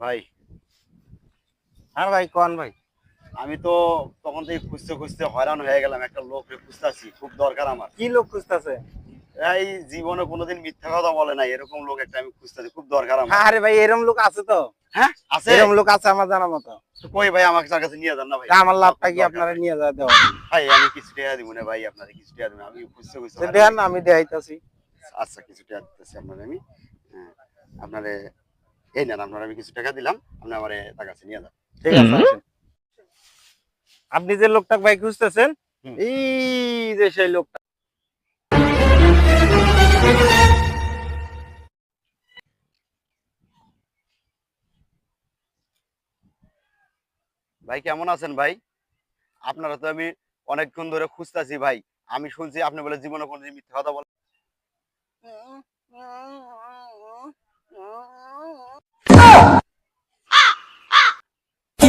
ভাই হ্যাঁ ভাই কোন ভাই? আমি তো তখন থেকে খুঁজতে খুঁজতে হয়রান হয়ে গেলাম, একটা লোককে খুঁজতেছি, খুব দরকার আমার। কি লোক খুঁজতেছে? এই জীবনে কোনোদিন মিথ্যা কথা বলে না, এরকম লোক একটা আমি খুঁজতেছি, খুব দরকার আমার। আরে ভাই এরকম লোক আছে তো? হ্যাঁ আছে। এরকম লোক আছে আমার জানা মতো। তো কই ভাই, আমাকে তার কাছে নিয়ে যান না ভাই। আমার লাভটা খুব কি দরকার আপনারা ভাই। নিয়ে যা দেওয়া? ভাই আমি কিছু টাকা দিব না ভাই, আপনাদের কিছু টাকা দিব, আমি খুঁজতে খুঁজতে হয়রান দেন হয়ে গেছি। আমি দেখাইতাছি। আচ্ছা কিছু টাকা দিতেছি আপনারে আমি। হ্যাঁ, আপনারে এই নেন, আপনার আমি কিছু টাকা দিলাম, আপনি আমারে তার কাছে নিয়ে যান। ঠিক আছে আসেন। আপনি যে লোকটা ভাই খুঁজতেছেন, হুম। এই যে সেই লোকটা। ভাই কেমন আছেন ভাই? আপনারা তো আমি অনেকক্ষণ ধরে খুঁজতেছি ভাই। আমি শুনছি আপনি বলে জীবনে কোনোদিন মিথ্যা কথা বলেন। কি